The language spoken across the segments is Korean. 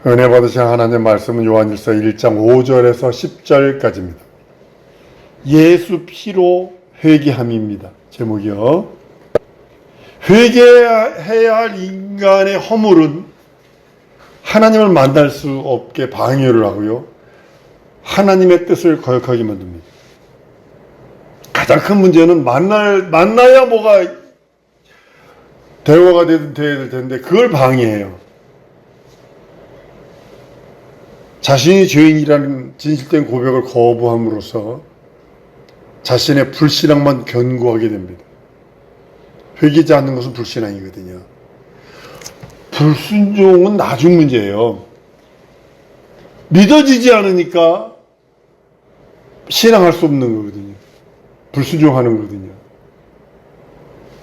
은혜 받으신 하나님의 말씀은 요한일서 1장 5절에서 10절까지입니다. 예수 피로 회개함입니다. 제목이요. 회개해야 할 인간의 허물은 하나님을 만날 수 없게 방해를 하고요. 하나님의 뜻을 거역하게 만듭니다. 가장 큰 문제는 만나야 뭐가 대화가 돼야 될 텐데 그걸 방해해요. 자신이 죄인이라는 진실된 고백을 거부함으로써 자신의 불신앙만 견고하게 됩니다. 회개하지 않는 것은 불신앙이거든요. 불순종은 나중 문제예요. 믿어지지 않으니까 신앙할 수 없는 거거든요. 불순종하는 거거든요.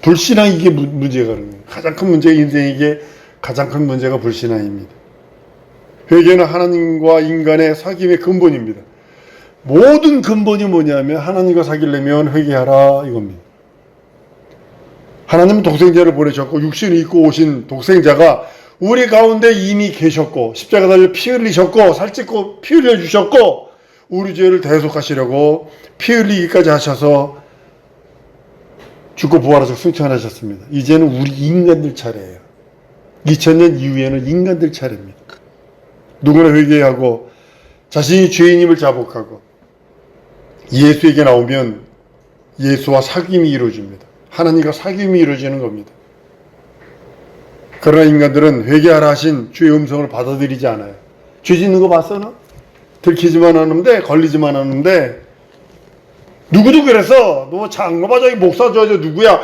불신앙 이게 문제가 그런 거예요. 가장 큰 문제가 인생에게 가장 큰 문제가 불신앙입니다. 회개는 하나님과 인간의 사귐의 근본입니다. 모든 근본이 뭐냐면 하나님과 사귀려면 회개하라 이겁니다. 하나님은 독생자를 보내셨고 육신을 입고 오신 독생자가 우리 가운데 이미 계셨고 십자가 달려 피 흘리셨고 살찌고 피 흘려주셨고 우리 죄를 대속하시려고 피 흘리기까지 하셔서 죽고 부활하셔서 승천하셨습니다. 이제는 우리 인간들 차례예요. 2000년 이후에는 인간들 차례입니다. 누구나 회개하고 자신이 죄인임을 자복하고 예수에게 나오면 예수와 사귐이 이루어집니다. 하나님과 사귐이 이루어지는 겁니다. 그러나 인간들은 회개하라 하신 주의 음성을 받아들이지 않아요. 죄 짓는 거 봤어 너? 들키지만 하는데 걸리지만 하는데 누구도 그랬어. 너 장로봐 저기 목사 저 누구야?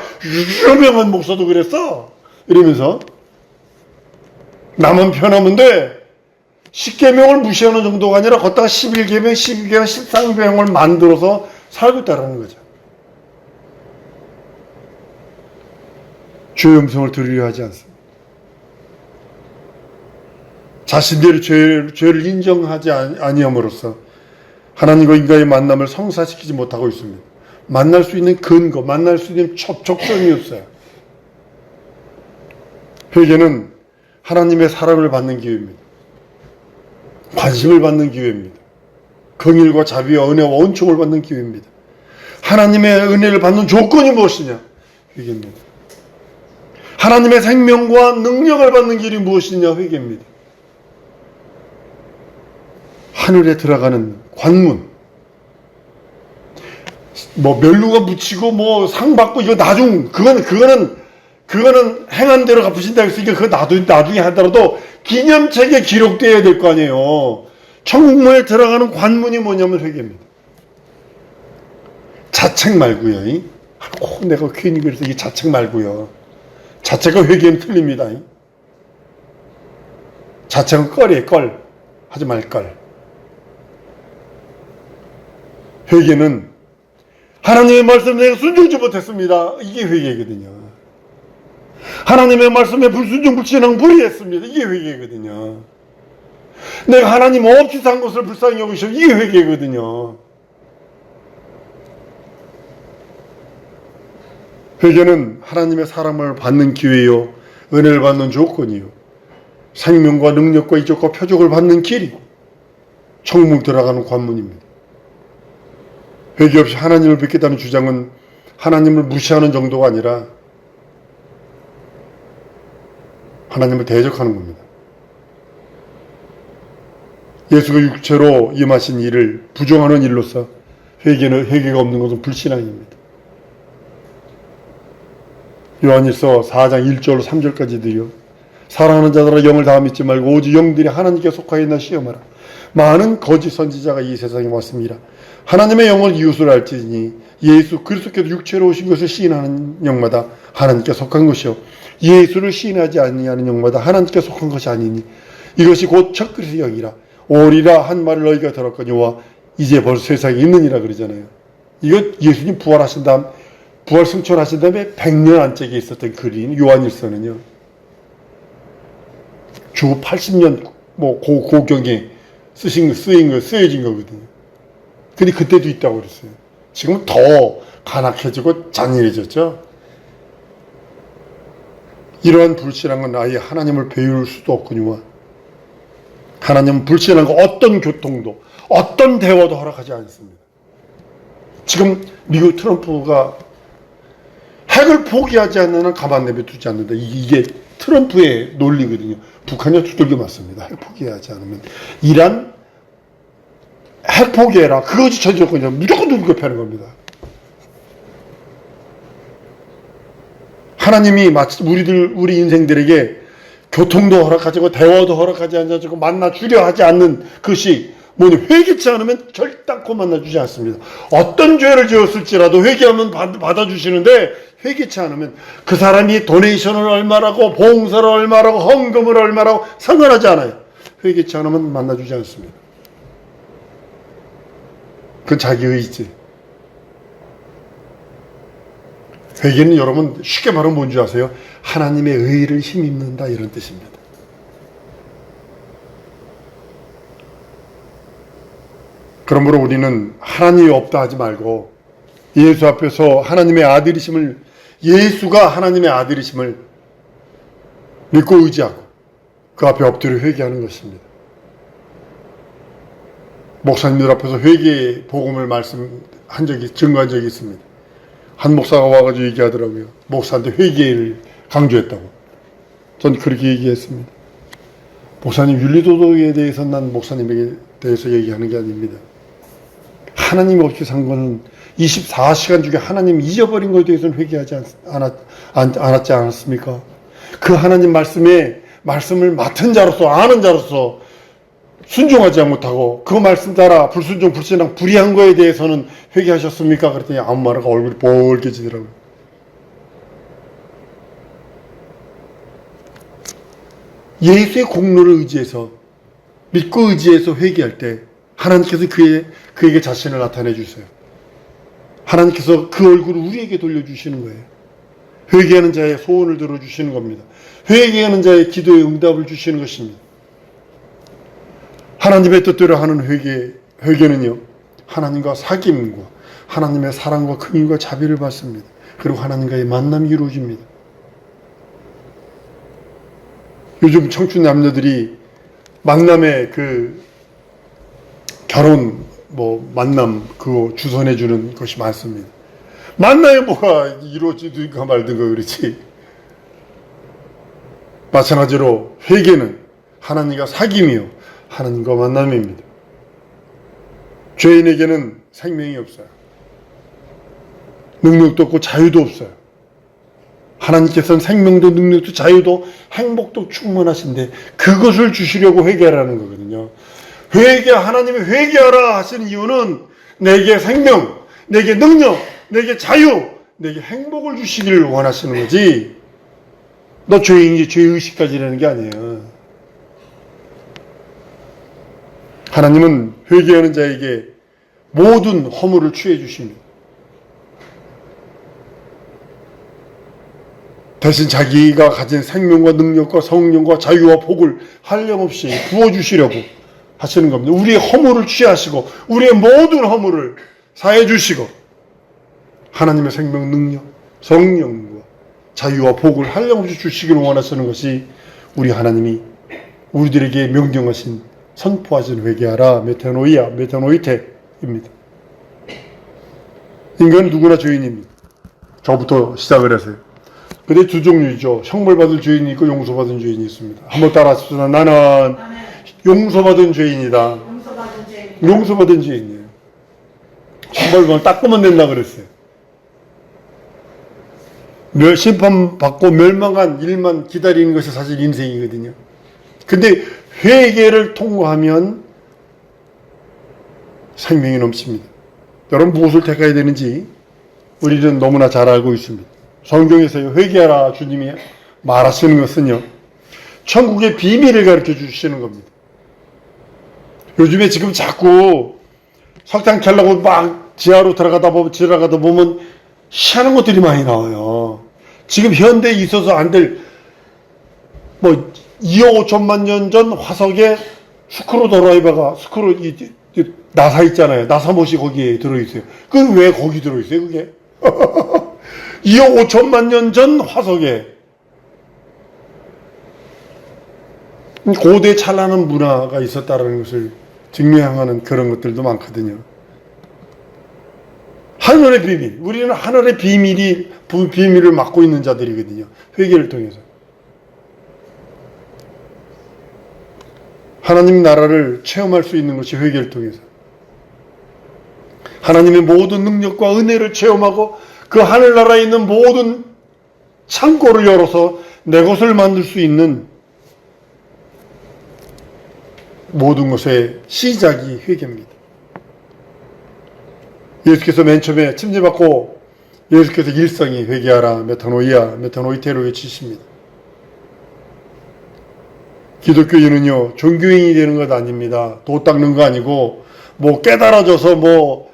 유명한 목사도 그랬어. 이러면서 나만 편하면 돼. 10계명을 무시하는 정도가 아니라 걷다가 11계명, 12계명, 13계명을 만들어서 살고 있다는 거죠. 주의 음성을 들으려 하지 않습니다. 자신들의 죄를 인정하지 아니함으로써 하나님과 인간의 만남을 성사시키지 못하고 있습니다. 만날 수 있는 근거, 만날 수 있는 접촉점이 없어요. 회개는 하나님의 사랑을 받는 기회입니다. 관심을 받는 기회입니다. 긍휼과 자비와 은혜와 원총을 받는 기회입니다. 하나님의 은혜를 받는 조건이 무엇이냐? 회개입니다. 하나님의 생명과 능력을 받는 길이 무엇이냐? 회개입니다. 하늘에 들어가는 관문, 뭐 멸루가 묻히고 뭐 상 받고 이거 그거는 행한 대로 갚으신다 했으니까 그거 나중에 하더라도 기념책에 기록되어야 될 거 아니에요. 천국문에 들어가는 관문이 뭐냐면 회개입니다. 자책 말고요. 내가 괜히 그래서 이게 자책 말고요. 자책과 회개는 틀립니다. 자책은 껄이에요. 껄. 하지 말 걸. 회개는 하나님의 말씀에 내가 순종치 못했습니다. 이게 회개거든요. 하나님의 말씀에 불순종 불신앙 불의했습니다. 이게 회개거든요. 내가 하나님 없이 산 것을 불쌍히 여기셔. 이게 회개거든요. 회개는 하나님의 사랑을 받는 기회요, 은혜를 받는 조건이요, 생명과 능력과 이적과 표적을 받는 길이고 천국 들어가는 관문입니다. 회개 없이 하나님을 뵙겠다는 주장은 하나님을 무시하는 정도가 아니라 하나님을 대적하는 겁니다. 예수가 육체로 임하신 일을 부정하는 일로서 회개가 없는 것은 불신앙입니다. 요한일서 4장 1절 3절까지도요. 사랑하는 자들아 영을 다 믿지 말고 오직 영들이 하나님께 속하여 있나 시험하라. 많은 거짓 선지자가 이 세상에 왔습니다. 하나님의 영을 이웃을 알지니 예수 그리스도께서 육체로 오신 것을 시인하는 영마다 하나님께 속한 것이요 예수를 시인하지 아니하는 영마다 하나님께 속한 것이 아니니 이것이 곧 첫 그리스도의 영이라. 오리라 한 말을 너희가 들었거니와 이제 벌써 세상에 있느니라 그러잖아요. 이거 예수님 부활 승천하신 다음에 100년 안짝에 있었던 글인 요한일서는요. 주 80년 고경에 쓰여진 거거든요. 근데 그때도 있다고 그랬어요. 지금은 더 간악해지고 잔인해졌죠. 이러한 불신앙은 아예 하나님을 배울 수도 없거니와 하나님은 불신앙과 어떤 교통도 어떤 대화도 허락하지 않습니다. 지금 미국 트럼프가 핵을 포기하지 않는 한 가만 내버두지 않는다. 이게 트럼프의 논리거든요. 북한이 두들겨 맞습니다. 핵 포기하지 않으면. 이란 핵 포기해라. 그것이 전제조건이야. 무조건 두들겨 패는 겁니다. 하나님이 마치 우리 인생들에게 교통도 허락하지 않고 대화도 허락하지 않고 만나주려 하지 않는 것이 뭐냐, 회개치 않으면 결단코 만나주지 않습니다. 어떤 죄를 지었을지라도 회개하면 받아주시는데 회개치 않으면 그 사람이 도네이션을 얼마라고 봉사를 얼마라고 헌금을 얼마라고 상관하지 않아요. 회개치 않으면 만나주지 않습니다. 그건 자기 의지. 회개는 여러분 쉽게 말하면 뭔지 아세요? 하나님의 의를 힘입는다, 이런 뜻입니다. 그러므로 우리는 하나님이 없다 하지 말고 예수 앞에서 하나님의 아들이심을, 예수가 하나님의 아들이심을 믿고 의지하고 그 앞에 엎드려 회개하는 것입니다. 목사님들 앞에서 회개 복음을 증거한 적이 있습니다. 한 목사가 와가지고 얘기하더라고요. 목사한테 회개를 강조했다고. 전 그렇게 얘기했습니다. 목사님, 윤리도덕에 대해서 난 목사님에게 대해서 얘기하는 게 아닙니다. 하나님 없이 산 거는 24시간 중에 하나님 잊어버린 것에 대해서는 회개하지 않았지 않았습니까? 그 하나님 말씀을 맡은 자로서, 아는 자로서 순종하지 못하고 그 말씀 따라 불순종, 불신앙, 불의한 거에 대해서는 회개하셨습니까? 그랬더니 아무 말하고 얼굴이 벌개지더라고요. 예수의 공로를 의지해서, 믿고 의지해서 회개할 때 하나님께서 그에게 자신을 나타내 주세요. 하나님께서 그 얼굴을 우리에게 돌려주시는 거예요. 회개하는 자의 소원을 들어주시는 겁니다. 회개하는 자의 기도에 응답을 주시는 것입니다. 하나님의 뜻대로 하는 회개는요, 하나님과 사귐과 하나님의 사랑과 긍휼과 자비를 받습니다. 그리고 하나님과의 만남이 이루어집니다. 요즘 청춘 남녀들이 만남의 결혼 만남 그거 주선해 주는 것이 많습니다. 만나야 뭐가 이루어지든가 말든가 그렇지. 마찬가지로 회개는 하나님과 사귐이요, 하나님과 만남입니다. 죄인에게는 생명이 없어요. 능력도 없고 자유도 없어요. 하나님께서는 생명도 능력도 자유도 행복도 충만하신데 그것을 주시려고 회개하라는 거거든요. 하나님이 회개하라 하시는 이유는 내게 생명, 내게 능력, 내게 자유, 내게 행복을 주시기를 원하시는 거지, 너 죄인이 죄의식까지라는 게 아니에요. 하나님은 회개하는 자에게 모든 허물을 취해 주십니다. 대신 자기가 가진 생명과 능력과 성령과 자유와 복을 한량없이 부어주시려고 하시는 겁니다. 우리의 허물을 취하시고 우리의 모든 허물을 사해 주시고 하나님의 생명, 능력, 성령과 자유와 복을 한량없이 주시기를 원하시는 것이 우리 하나님이 우리들에게 명령하신, 선포하신 회개하라, 메타노이테입니다. 인간은 누구나 죄인입니다. 저부터 시작을 해서요. 근데 두 종류죠. 형벌받을 죄인이 있고 용서받은 죄인이 있습니다. 한번 따라하십시다. 나는 용서받은 죄인이다. 용서받은 죄인이에요. 형벌받으면 닦으면 된다 그랬어요. 심판받고 멸망한 일만 기다리는 것이 사실 인생이거든요. 근데 회개를 통과하면 생명이 넘칩니다. 여러분, 무엇을 택해야 되는지 우리는 너무나 잘 알고 있습니다. 성경에서 회개하라 주님이 말하시는 것은요, 천국의 비밀을 가르쳐 주시는 겁니다. 요즘에 지금 자꾸 석탄 켜려고 막 지하로 들어가다 보면 희한한 것들이 많이 나와요. 지금 현대에 있어서 안 될 2억 5천만 년 전 화석에 스크루 드라이버가 나사 있잖아요. 나사못이 거기에 들어있어요. 그게 왜 거기 들어있어요, 그게? 2억 5천만 년 전 화석에. 고대 찬란한 문화가 있었다는 것을 증명하는 그런 것들도 많거든요. 하늘의 비밀, 우리는 하늘의 비밀을 맡고 있는 자들이거든요. 회개를 통해서 하나님 나라를 체험할 수 있는 것이 회개를 통해서 하나님의 모든 능력과 은혜를 체험하고 그 하늘나라에 있는 모든 창고를 열어서 내 것을 만들 수 있는 모든 것의 시작이 회개입니다. 예수께서 맨 처음에 침례받고 예수께서 일성이 회개하라 메타노이아 메타노이테로 외치십니다. 기독교인은요 종교인이 되는 것 아닙니다. 도 닦는 거 아니고 뭐 깨달아져서 뭐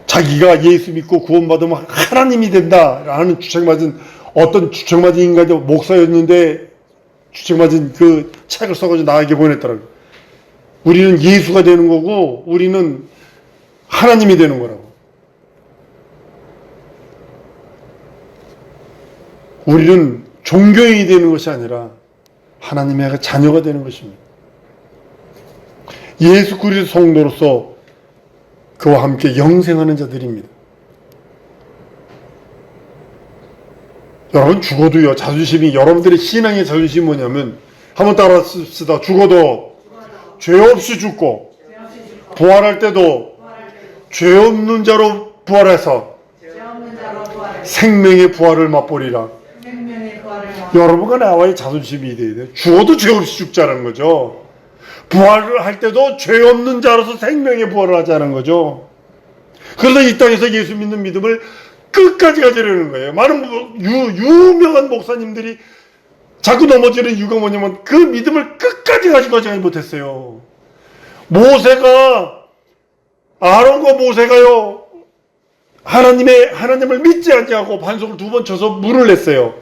자기가 예수 믿고 구원받으면 하나님이 된다라는 주책맞은 어떤 주책맞은 인간이 목사였는데 주책맞은 그 책을 써가지고 나에게 보냈더라고요. 우리는 예수가 되는 거고 우리는 하나님이 되는 거라고. 우리는 종교인이 되는 것이 아니라 하나님의 자녀가 되는 것입니다. 예수 그리스도 성도로서 그와 함께 영생하는 자들입니다. 여러분 죽어도요 자존심이 여러분들의 신앙의 자존심이 뭐냐면 한번 따라 씁시다. 죽어도 죄 없이 죽고 부활할 때도 죄 없는 자로 부활해서 생명의 부활을 맛보리라. 여러분과 나와의 자존심이 돼야 돼요. 죽어도 죄 없이 죽자는 거죠. 부활을 할 때도 죄 없는 자로서 생명의 부활을 하자는 거죠. 그래서 이 땅에서 예수 믿는 믿음을 끝까지 가지려는 거예요. 많은 유명한 목사님들이 자꾸 넘어지는 이유가 뭐냐면 그 믿음을 끝까지 가지고 가지 못했어요. 아론과 모세가요 하나님을 믿지 않냐고 반석을 2번 쳐서 물을 냈어요.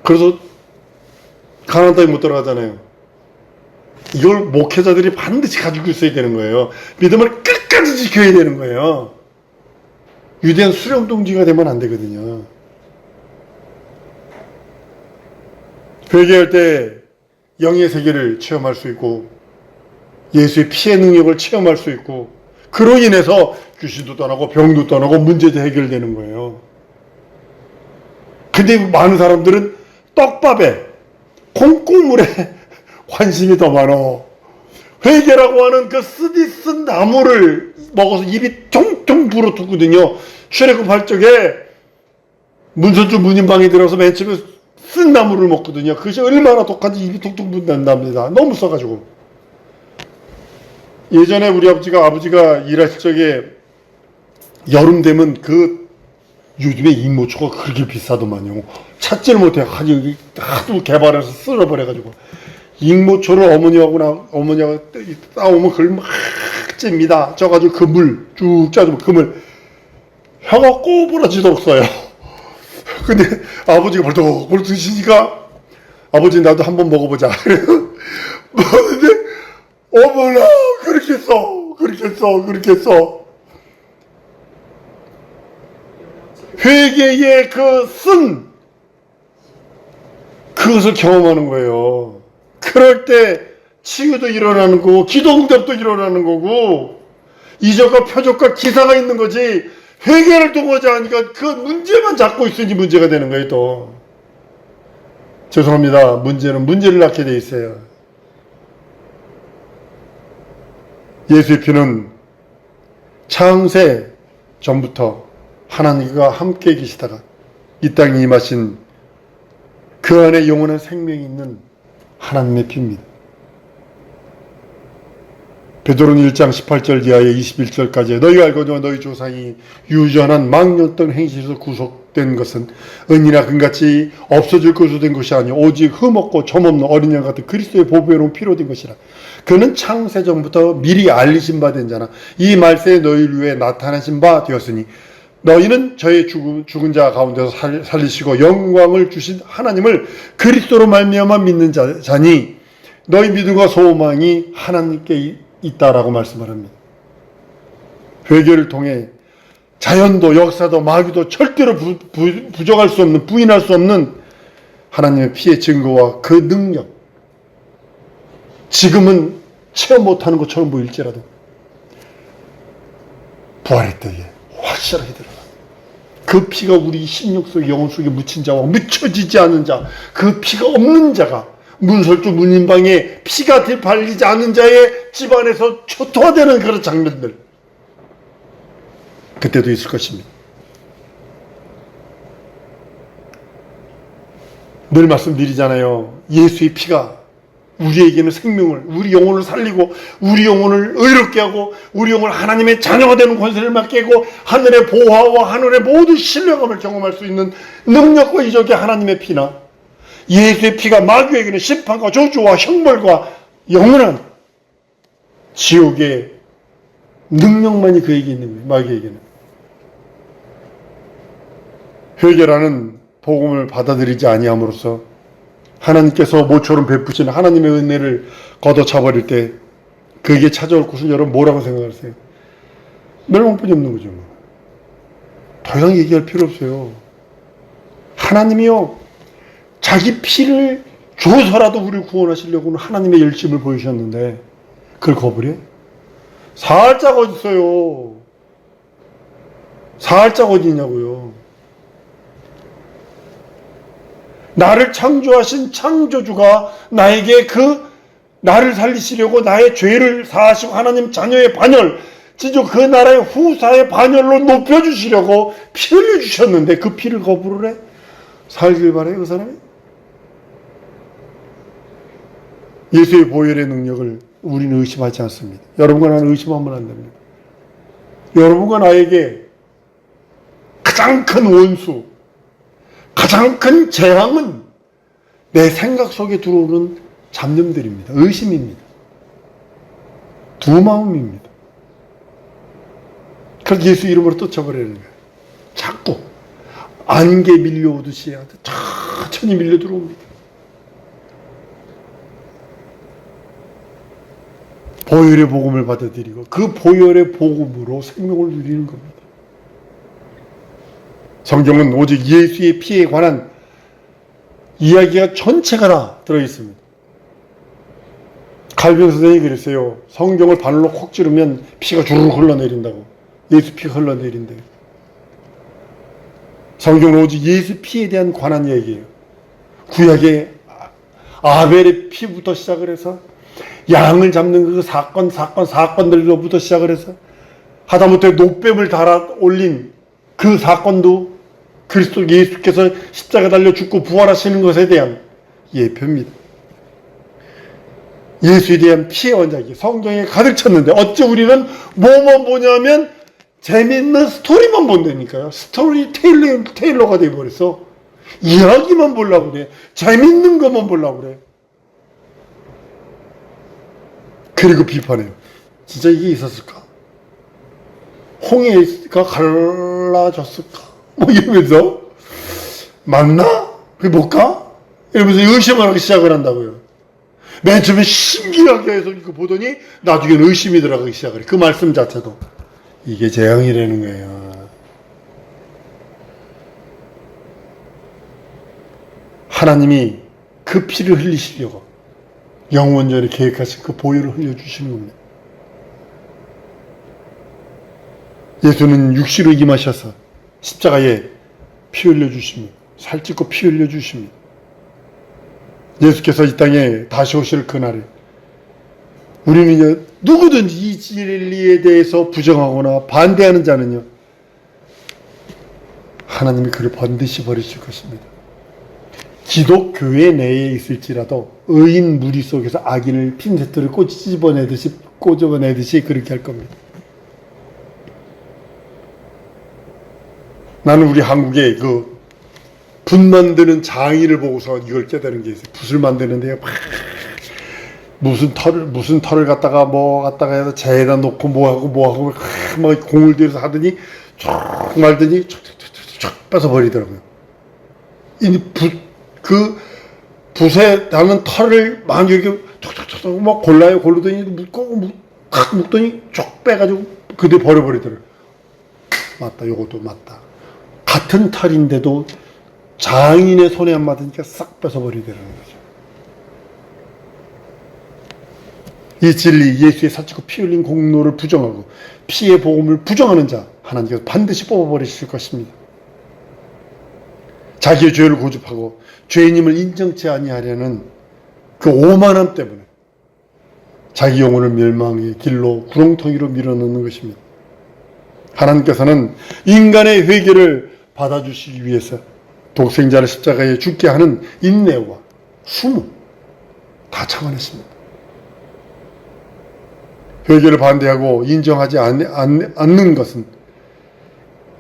그래서 가나안 땅에 못 들어가잖아요. 이걸 목회자들이 반드시 가지고 있어야 되는 거예요. 믿음을 끝까지 지켜야 되는 거예요. 유대한 수령동지가 되면 안 되거든요. 회개할 때 영의 세계를 체험할 수 있고 예수의 피의 능력을 체험할 수 있고 그로 인해서 귀신도 떠나고 병도 떠나고 문제도 해결되는 거예요. 근데 많은 사람들은 떡밥에 콩국물에 관심이 더 많어. 회개라고 하는 그 쓴 나무를 먹어서 입이 퉁퉁 불어붙거든요. 출애굽할 적에 문선주 문인방에 들어서 맨 처음에 쓴 나무를 먹거든요. 그것이 얼마나 독한지 입이 퉁퉁 분단답니다. 너무 써가지고. 예전에 우리 아버지가 일하실 적에 여름 되면 요즘에 잉모초가 그렇게 비싸더만요. 찾지를 못해요. 하도 개발해서 쓸어버려가지고. 잉모초를 어머니가 따오면 그걸 막 찝니다. 쪄가지고 그 물 쭉 짜주면 그 물 혀가 꼬부라지도록 써요. 근데 아버지가 벌떡 드시니까 아버지 나도 한번 먹어보자. 먹었는데 어머나 그렇게 써. 회개의 그것을 경험하는 거예요. 그럴 때 치유도 일어나는 거고 기도응답도 일어나는 거고 이적과 표적과 기사가 있는 거지. 회개를 통하지 않으니까 그 문제만 잡고 있으니 문제가 되는 거예요. 또 죄송합니다. 문제는 문제를 낳게 돼 있어요. 예수의 피는 창세 전부터 하나님과 함께 계시다가 이 땅에 임하신 그 안에 영원한 생명이 있는 하나님의 피입니다. 베드로는 1장 18절 이하에 21절까지 너희가 알거니와 너희 조상이 유전한 망령던 행실에서 구속된 것은 은이나 금같이 없어질 것으로 된 것이 아니오 오직 흠없고 점없는 어린 양 같은 그리스도의 보배로운 피로 된 것이라. 그는 창세전부터 미리 알리신 바 된 자나 이 말세에 너희를 위해 나타나신 바 되었으니 너희는 저의 죽은 자 가운데서 살리시고 영광을 주신 하나님을 그리스도로 말미암아 믿는 자니 너희 믿음과 소망이 하나님께 있다라고 말씀을 합니다. 회개를 통해 자연도 역사도 마귀도 절대로 부족할 수 없는 부인할 수 없는 하나님의 피의 증거와 그 능력, 지금은 체험 못하는 것처럼 보일지라도 부활의 때에 확실하게 드러납니다. 그 피가 우리 심령 속 영혼 속에 묻힌 자와 묻혀지지 않은 자, 그 피가 없는 자가 문설주 문인방에 피가 발리지 않은 자의 집안에서 초토화되는 그런 장면들, 그때도 있을 것입니다. 늘 말씀드리잖아요. 예수의 피가 우리에게는 생명을, 우리 영혼을 살리고 우리 영혼을 의롭게 하고 우리 영혼을 하나님의 자녀가 되는 권세를 맡기고 하늘의 보화와 하늘의 모든 신령함을 경험할 수 있는 능력과 이적이 하나님의 피나, 예수의 피가 마귀에게는 심판과 저주와 형벌과 영원한 지옥의 능력만이 그에게 있는 거예요. 마귀에게는. 회개라는 복음을 받아들이지 아니함으로써 하나님께서 모처럼 베푸시는 하나님의 은혜를 걷어차버릴 때 그에게 찾아올 것을 여러분 뭐라고 생각하세요? 멸망뿐이 없는 거죠. 더 이상 얘기할 필요 없어요. 하나님이요, 자기 피를 줘서라도 우리를 구원하시려고는 하나님의 열심을 보이셨는데 그걸 거부해? 살짝 어디 있어요? 살짝 어디 있냐고요? 나를 창조하신 창조주가 나에게 나를 살리시려고 나의 죄를 사하시고 하나님 자녀의 반열, 진짜 그 나라의 후사의 반열로 높여주시려고 피 흘려주셨는데 그 피를 거부를 해? 살길 바래요, 그 사람이? 예수의 보혈의 능력을 우리는 의심하지 않습니다. 여러분과 나는 의심하면 안 됩니다. 여러분과 나에게 가장 큰 원수, 가장 큰 재앙은 내 생각 속에 들어오는 잡념들입니다. 의심입니다. 두마음입니다. 그래서 예수 이름으로 쫓아버리는 거예요. 자꾸 안개 밀려오듯이 천천히 밀려 들어옵니다. 보혈의 복음을 받아들이고 그 보혈의 복음으로 생명을 누리는 겁니다. 성경은 오직 예수의 피에 관한 이야기가 전체가 다 들어있습니다. 칼빈 선생님이 그랬어요. 성경을 바늘로 콕 찌르면 피가 주르륵 흘러내린다고. 예수 피가 흘러내린대요. 성경은 오직 예수 피에 대한 관한 이야기예요. 구약의 아벨의 피부터 시작을 해서 양을 잡는 그 사건들로부터 시작을 해서 하다못해 노뱀을 달아 올린 그 사건도 그리스도 예수께서 십자가 달려 죽고 부활하시는 것에 대한 예표입니다. 예수에 대한 피의 원작이 성경에 가득 찼는데 어찌 우리는 뭐만 보냐면 재밌는 스토리만 본다니까요. 스토리 테일러가 돼버렸어. 이야기만 보려고 그래. 재밌는 것만 보려고 그래. 그리고 비판해요. 진짜 이게 있었을까? 홍해가 갈라졌을까? 뭐 이러면서 맞나? 그게 뭘까? 이러면서 의심을 하기 시작을 한다고요. 맨 처음에 신기하게 해서 이거 보더니 나중에는 의심이 들어가기 시작을 해. 그 말씀 자체도 이게 재앙이라는 거예요. 하나님이 그 피를 흘리시려고 영원전에 계획하신 그 보혈을 흘려주시는 겁니다. 예수는 육시로 임하셔서 십자가에 피 흘려주십니다. 살찌고 피 흘려주십니다. 예수께서 이 땅에 다시 오실 그날에 우리는 누구든지 이 진리에 대해서 부정하거나 반대하는 자는요, 하나님이 그를 반드시 버리실 것입니다. 기독교회 내에 있을지라도 의인 무리 속에서 악인을 핀세트를 꼬집어내듯이 그렇게 할 겁니다. 나는 우리 한국의 그 붓 만드는 장인을 보고서 이걸 깨달은 게 있어요. 붓을 만드는데요, 무슨 털을 갖다가 해서 재에다 놓고 뭐하고 막 공을 들여서 하더니 쭉 말더니 쫙 뺏어버리더라고요. 이 그 붓에 담은 털을 막 이렇게 툭툭툭 막 고르더니 묶더니 쭉 빼가지고 그대로 버려버리더라고요. 맞다, 요것도 맞다. 같은 털인데도 장인의 손에 안 맞으니까 싹 뺏어버리더라는 거죠. 이 진리, 예수의 사치고 피 흘린 공로를 부정하고 피의 복음을 부정하는 자, 하나님께서 반드시 뽑아버리실 것입니다. 자기의 죄를 고집하고 죄인임을 인정치 아니하려는 그 오만함 때문에 자기 영혼을 멸망의 길로 구렁텅이로 밀어넣는 것입니다. 하나님께서는 인간의 회개를 받아주시기 위해서 독생자를 십자가에 죽게 하는 인내와 숨음 다 참아냈습니다. 회개를 반대하고 인정하지 않는 것은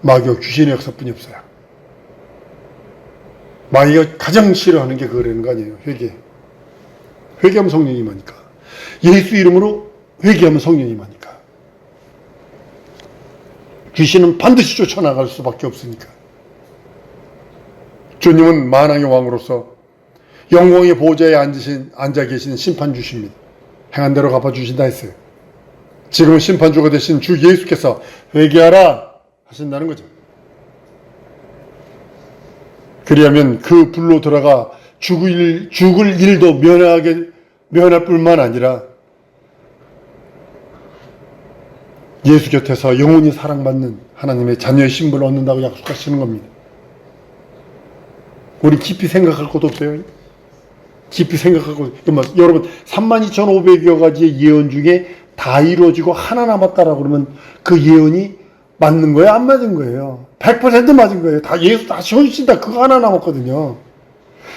마귀와 귀신의 역사뿐이 없어요. 마귀가 가장 싫어하는 게 그거라는 거 아니에요. 회개하면 성령이 임하니까. 예수 이름으로 회개하면 성령이 임하니까. 귀신은 반드시 쫓아나갈 수밖에 없으니까. 주님은 만왕의 왕으로서 영광의 보좌에 앉아 계신 심판주십니다. 행한 대로 갚아주신다 했어요. 지금은 심판주가 되신 주 예수께서 회개하라 하신다는 거죠. 그리하면 그 불로 들어가 죽을 일도 면할 뿐만 아니라 예수 곁에서 영원히 사랑받는 하나님의 자녀의 신분을 얻는다고 약속하시는 겁니다. 우리 깊이 생각할 것도 없어요. 깊이 생각하고, 여러분 32,500여 가지의 예언 중에 다 이루어지고 하나 남았다라고 그러면 그 예언이 맞는 거예요? 안 맞은 거예요? 100% 맞은 거예요. 다 예수 다시 오신다. 그거 하나 남았거든요.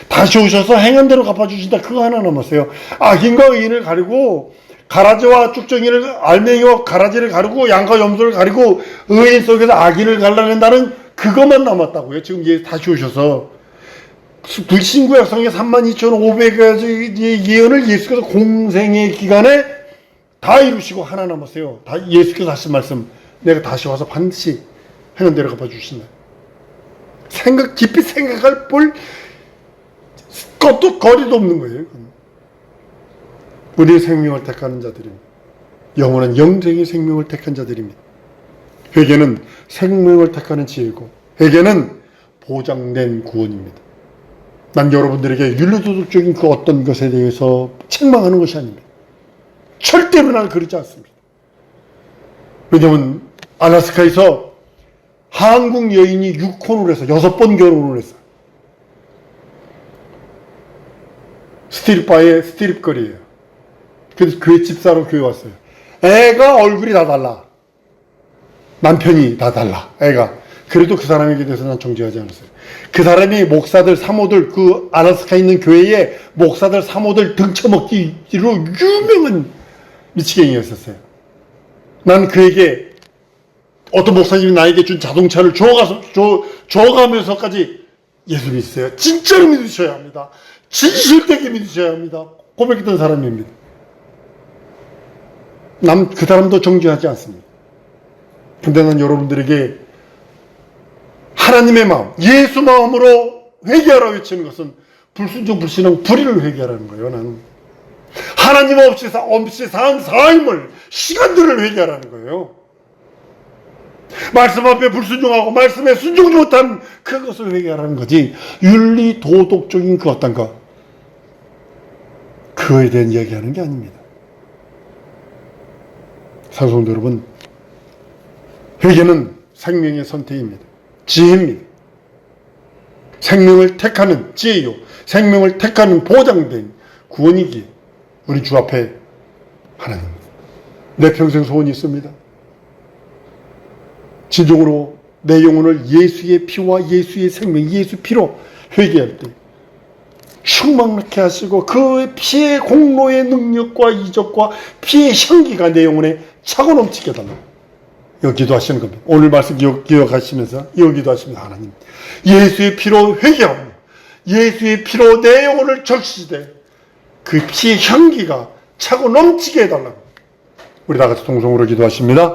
다시 오셔서 행한 대로 갚아주신다. 그거 하나 남았어요. 악인과 의인을 가리고 가라지와 쭉정이를 알맹이와 가라지를 가리고 양과 염소를 가리고 의인 속에서 악인을 갈라낸다는 그것만 남았다고요. 지금 예수 다시 오셔서 불신구약성의 32,500가지의 예언을 예수께서 공생의 기간에 다 이루시고 하나 남았어요. 다 예수께서 하신 말씀, 내가 다시 와서 반드시 행한 대로 갚아주신다. 깊이 생각할 것도 거리도 없는 거예요. 우리의 생명을 택하는 자들입니다. 영원한 영생의 생명을 택한 자들입니다. 회개는 생명을 택하는 지혜고, 회개는 보장된 구원입니다. 난 여러분들에게 윤리도덕적인 그 어떤 것에 대해서 책망하는 것이 아닙니다. 절대로 난 그러지 않습니다. 왜냐하면 알래스카에서 한국 여인이 6혼을 해서 6번 결혼을 했어요. 스트립바에 스트립거리예요. 그래서 교회 집사로 교회 왔어요. 애가 얼굴이 다 달라. 남편이 다 달라. 애가. 그래도 그 사람에게 대해서 난 정죄하지 않았어요. 그 사람이 목사들, 사모들, 그 알래스카에 있는 교회에 목사들, 사모들 등쳐먹기로 유명한 미치갱이였었어요. 난 그에게 어떤 목사님이 나에게 준 자동차를 줘가면서까지 예수 믿으세요. 진짜로 믿으셔야 합니다. 진실되게 믿으셔야 합니다. 고백했던 사람입니다. 난 그 사람도 정죄하지 않습니다. 근데 난 여러분들에게 하나님의 마음, 예수 마음으로 회개하라 외치는 것은 불순종, 불신앙, 불의를 회개하라는 거예요. 나는 하나님 없이 산 삶을, 시간들을 회개하라는 거예요. 말씀 앞에 불순종하고 말씀에 순종지 못한 그것을 회개하라는 거지, 윤리 도덕적인 그 어떤 것, 그거에 대한 이야기하는 게 아닙니다. 사랑하는 여러분, 회개는 생명의 선택입니다. 지혜입니다. 생명을 택하는 지혜요, 생명을 택하는 보장된 구원이기에 우리 주 앞에 하나님, 내 평생 소원이 있습니다. 진정으로 내 영혼을 예수의 피와 예수의 생명, 예수 피로 회개할 때 충만케 하시고 그 피의 공로의 능력과 이적과 피의 향기가 내 영혼에 차고 넘치게 해달라고 이거 기도하시는 겁니다. 오늘 말씀 기억하시면서 이거 기도하십니다. 하나님, 예수의 피로 회개하며 예수의 피로 내 영혼을 적시되 그 피의 향기가 차고 넘치게 해달라고 우리 다 같이 동성으로 기도하십니다.